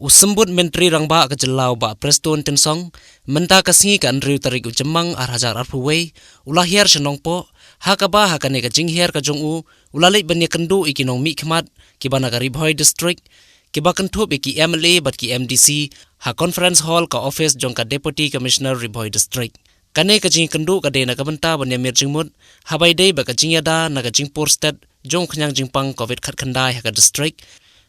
Usembut Menteri Rangba ke Jelau ba Preston Tensong menta kasingi kan riu tarik ujemang arhajar arpuwei ulahir senongpo hakaba hakane ka jinghiar ka jongu ulalik banya kendu ikinong mikmat kibana ka Ribhoi district kiba kentup iki MLA bat ki MDC ha conference hall ka office jong ka deputy commissioner Ribhoi district kane ka jing kendu ka de na ka benta banya mirjingmut habai dei ba ka jingyada na ka jingpur state jong khanyang jingpang covid khat khandai ha ka district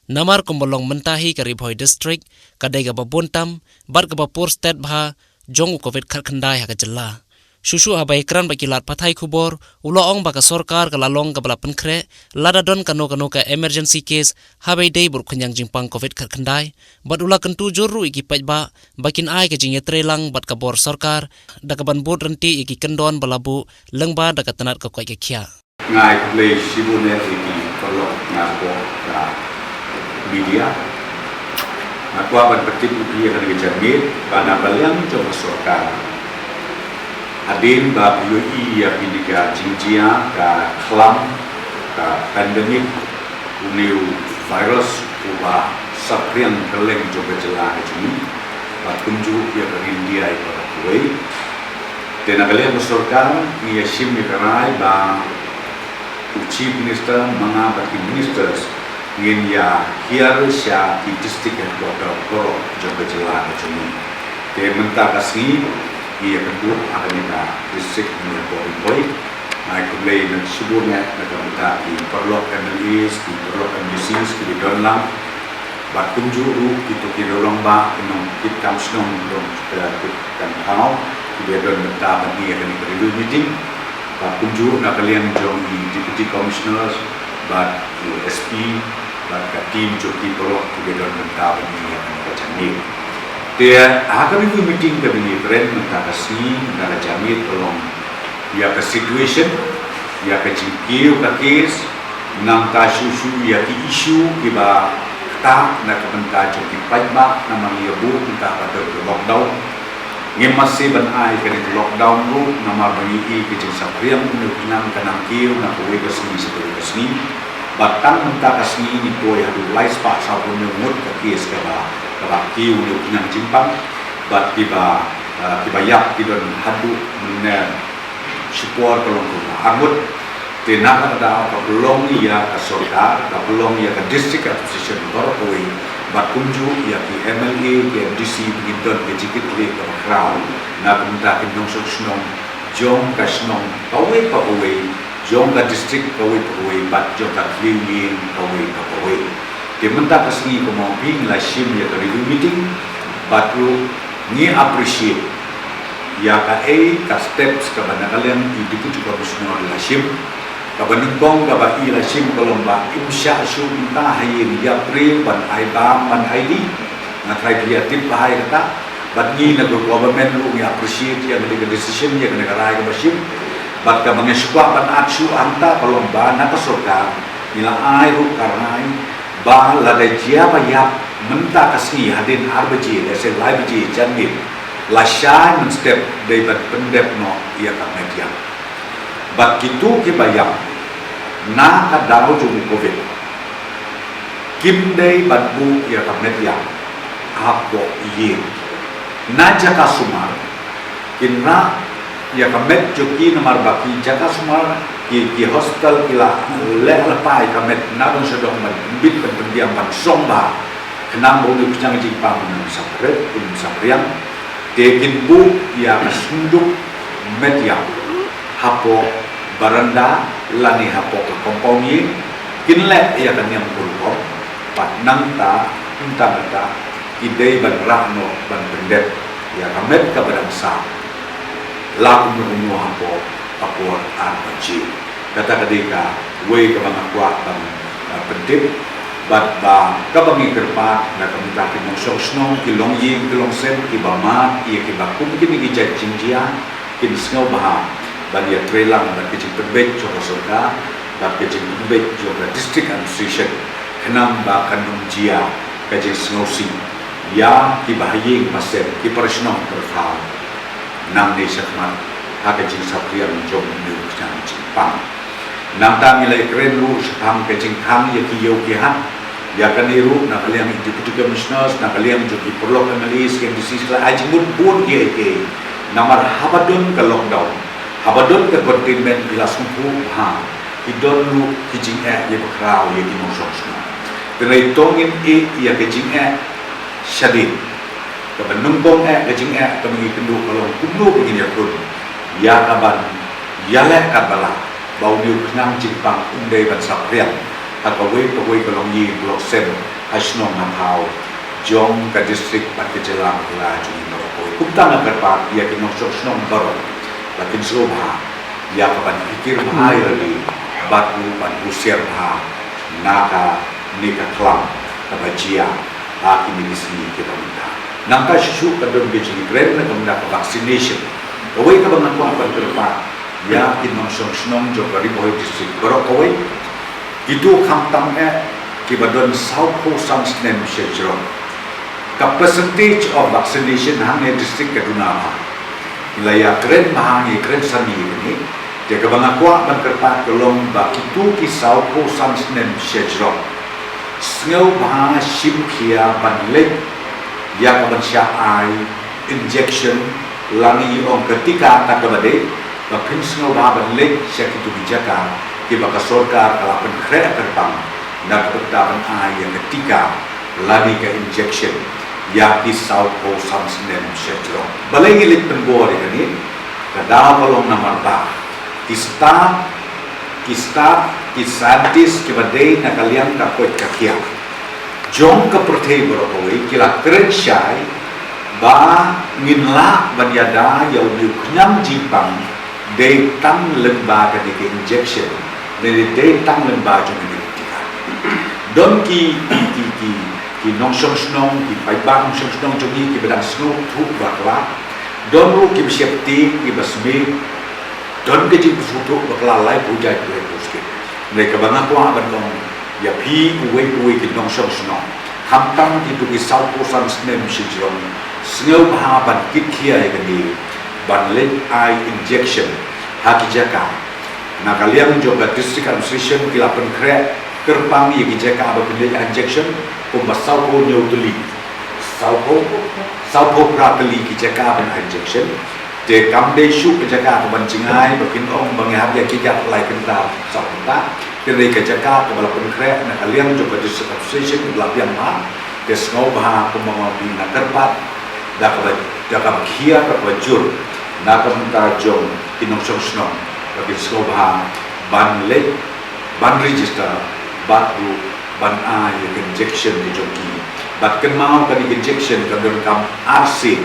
Namar kumbolong mentahi ke Ribhoi district kadai gaba bontam bar gaba pur state bha jong covid khat khandai ha ka jella susu habai kran bakilat pathai khubor uloong baka sarkar ka lalong ka bala penkhre lada don kano ka emergency case habai dei bur khanyang jingpang covid khat khandai bat ula kentu joru iki pajba bakin ai ka jingya trelang bat ka bor sarkar dakaban bot renti iki kendon balabu lengba dakat tanat ka kwai ka khia ngai play sibune iki kolok ngapo ka media aku akan bertipu dia dengan jamit bana baliang coba sorka adin ba UI ya pindiga jinjia ka klam ka pandemik uniu virus uba saprian keleng coba jelah ini ba kunju ya ke India itu kuai dan baliang sorka ni sim ni karai ba chief minister mengabati ministers ingin ya hiarusya di distrik yang koro coba jelah ini. Dia mentah kasih ia kedua akan kita distrik yang koi. Naik kembali dan sebelumnya mereka minta di perlok MLAs, di perlok MDCs, di dalam batung juru itu di dalam bak yang kita senang dong dan kau dia dan minta bagi akan kita review meeting. Batung juru nak kalian jom di deputy commissioners, bat SP. Bagi tim joki perlu kita dan mentah ini yang macam ni. Dia akan itu meeting ke ini friend mentah kasih mentah jamit tolong dia ke situation dia ke jingkiu ke case nang ta susu dia ke isu kita tak nak mentah joki pajak nama dia bu mentah pada lockdown. Ni masih benai ke lockdown bu nama bagi ke jing sapriam untuk nang kenang kiu nak boleh ke sini seperti ke sini. Batang mentah kasih ini boy hadu lais pak sabun nyumut ke kes keba kiu ni punyang jimpang bat kiba yak kidon hadu mena support kolong angut tenak ada apa belum ia ke sorkar ke belum ia ke district administration berkoi bat kunju ia ke MLA ke MDC begitu ke jikit le ke crowd nak mentah kendong senong jong ka senong kawai jong ka district kawai bat jong ka cleaning kawai dia mentah kasih ko mau ping la sim ya ka review meeting batu ni appreciate ya ka ka steps ka bana kalian itu juga semua la sim ka banungkong ka ba la sim kolomba insya su minta hayin ya April ban ai bam ban ID na kreatif bahai kata bat ni na government lu ya appreciate ya the decision ya ka negara ka sim bat ka mga sukwa ban atsu anta kolomba na ka sorkar nila ai ru karnai ba la de jia ba ya menta kasih hadin arbaji dese laibji janit la shai men step de bat pendep no ia ka media bat kitu ki bayam na ka dawo ju covid kim de bat bu ia ka media apo ye na jaka sumar kinra ya kamet joki nomor baki jaka sumar ki hospital kila leh lepai kamet nabon sedong bit pendiam ban somba kenang bolu picang jipang sapret sapriang tekin bu ya sunduk media hapo baranda lani hapo komponi kinle ya kan yang pulko pat nangta entah idei ban rahno ban pendep ya kamet ka barangsa lagu menunggu apa arbaji kata ketika we ke bang kuat bang pendip bat bang ke bang kerpat nak minta ke mosok snow ki long ying ki long sen ki bama ia ki bakum ki ni jat jinjia ki snow bah ban ya trelang ban ki perbet cho soda ban ki perbet cho district administration kenam ba kanung jia ka je snow si ya ki bahaying masen ki persno terfal nam ni sakmat haka jing sapriam jom ni jang jipang nam ta mi lai kren lu sakam ke jing khang ye ki yo ki han ya kan iru nak kalian deputy commissioners nak kalian juga perlu analis yang disis lah aji pun dia ke namar habadon ke lockdown habadon ke containment bila sumpu idon lu kijing ya berkerau ya di mosok Dari tongin ya kijing syadid kebenungkong kijing kami kendu kalau kundu begini pun ya kaban ya lek kabala bau diu kenang jipang undai ban sapriang atau pawai kalau yi blok sen asno ngapau jong ke distrik pat kejelang la jung merokoi kuptang kerpa ya kinong snom baro lakin soba ya kaban pikir bahai lagi batu ban usier ha naka nika klam kabajia kini di sini kita minta nangka susu kadon beji grade na kamda vaccination kawai ka bangan kuang pan kerpa ya kinong snom jogari boy district baro kawai itu kamtam kibadon South Coast Sunsnem Shejron ka percentage of vaccination hang district Kaduna wilayah keren mahangi keren sani ini dia kabangakwa ban kerpa kolong bakitu ki South Coast Sunsnem Shejron Sngau bahang simkia banlek yang kaban syai injection langi ong ketika tak kabade bapin sngau bahang banlek syak itu bijaka ki baka sorkar kalapan kre terpang nak pertaban ai yang ketika lani ke injection ya ki South Coast Sunsnem Shejron balai ngilik penggor ini kada kolong namarta kisantis kibadai na kalian kapoit kakia jong ka pertei berokoi kila keren syai ba nginla banyada yau niu kenyam jipang day tang lembaga di injection dari day tang lembaga jong ni tika don ki nong snong ki pai bang snong jong ki bedang snow tu bakla don ru ki siapti ki basmi don ke jip sutu bakla lai puja ki puski mereka banyak kuah bandong ya pi uwe kinong snong hamtam itu ki South Coast Sunsnem Shejron sngau bahaban kitkia ini banlek eye injection haki jaka na kalian juga district administration kilapan kre kerpang ya kijaka aba banlek injection kumba South Coast Nyotuli South Coast Prateli kijaka ban injection de kamde shu kijaka ban cingai bakin ong bangyab ya kijak lai kenta sabta dari kejaka kepala penkre na kalian juga district administration belabian ma desngau baha kumangobi na kerpat dakam kia kapajur nakam tajong kinong snong bagi desngau baha ban lek ban register batu ban a injection di joki bat ken mau kan injection kan kam RC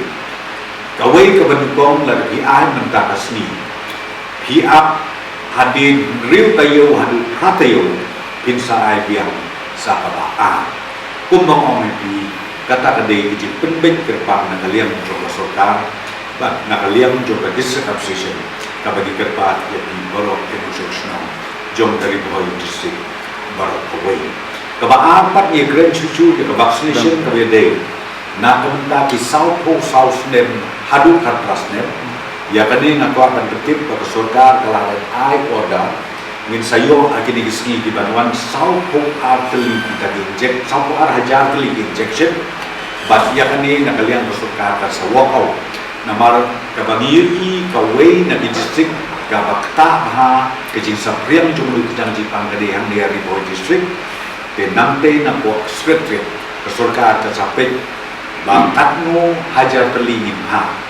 kawai ke benukong lagi ai mentakasni pi up hadin riu tayo hadu hatayo pinsa ai biang sakaba a kumong pi kata kadai iji penbet kerpang na kalian mencoba sorkar na kalian mencoba district administration kabagi kerpat ya di borok emosional jom dari boy district borok kawai kaba-ampat ya grand cucu ya vaccination kabade na kementa ki South Coast Sunsnem hadu kartrasnem ya kani ngaku akan tertib bagi sorkar kalawan ai order min sayo akin igisgi di banuan South Coast arteli kita inject South Coast hajar arteli injection bat ya kani na kalian sorkar ka sa walkout namar kabangiri kawai na di district kabakta ha kejing sapriang jumlu kijang jipang kade yang dia riboy district de namte na ko secretary ka sorkar ka sapet bangkatno hajar terlingin ha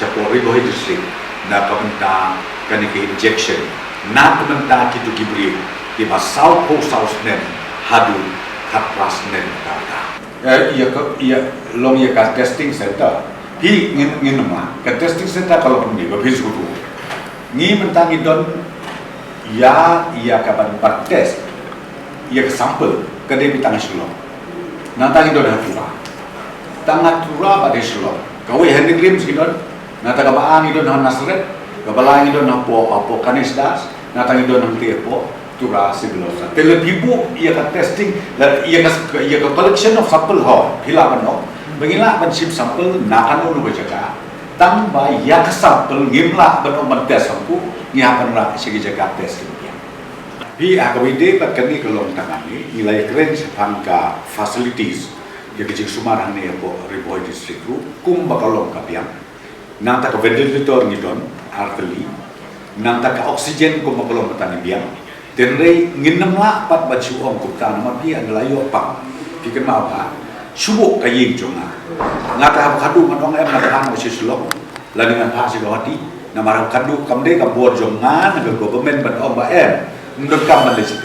siapa riboh district na kamenta kani ke injection na kamenta kitu kibri di South Coast Sunsnem hadu katrasnem kata iya long ya ka testing center hi ngin ma ka testing center kalau pergi habis kudu ni mentangi don ya iya kapan part test iya ke sampel kade bitang silo nantangi don hatura tangat tura pada silo kau henry grims gidon nata kabaan idon han nasret kabala idon apo kanisdas nata idon ang tiepo tura sibilosa telebibu ia ka testing dan ia ka collection of sample ho hilaman no bangila ban ship sample nakano no bajaga tang ba ya ka sample ngimla ban o test sampu ngihapan ra sige jaga test Pi akawide pat kani kalong tangani nilai keren sepangka facilities ya kecil Sumarang ni po Riboy district ru kum bakalong kapiang nang tak ventilator ngidon arteli nang tak oksigen kum bakalong matani biang tenrei nginam la pat bacu om kupta nama pi adalah yo pak pikir mau pa subuh kaying jonga ngata kadu manong em ngata mo sisulok la dengan pa sigawati namarang kadu kamde ka buat jonga nang government ban om ba em menurut kamu Malaysia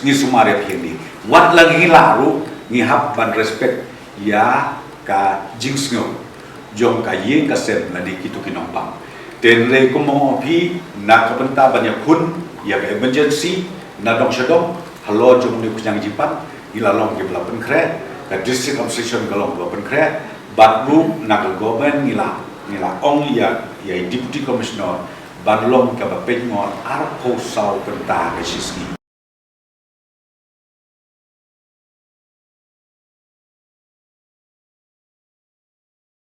ni Sumaria ini wat lagi laru ni hab ban respect ya ka jingsngo jong ka yeng ka sen na di kitu kinompang tenre ko mo pi na ka benta banyak kun ya ka emergency na dong sedong halo jong ni kunyang jipan ilalong ke belapen kre ka district administration kalong belapen kre batru na ka government nila ong ya deputy commissioner Badlong ka bapeng ngon arko saw kenta ka sisni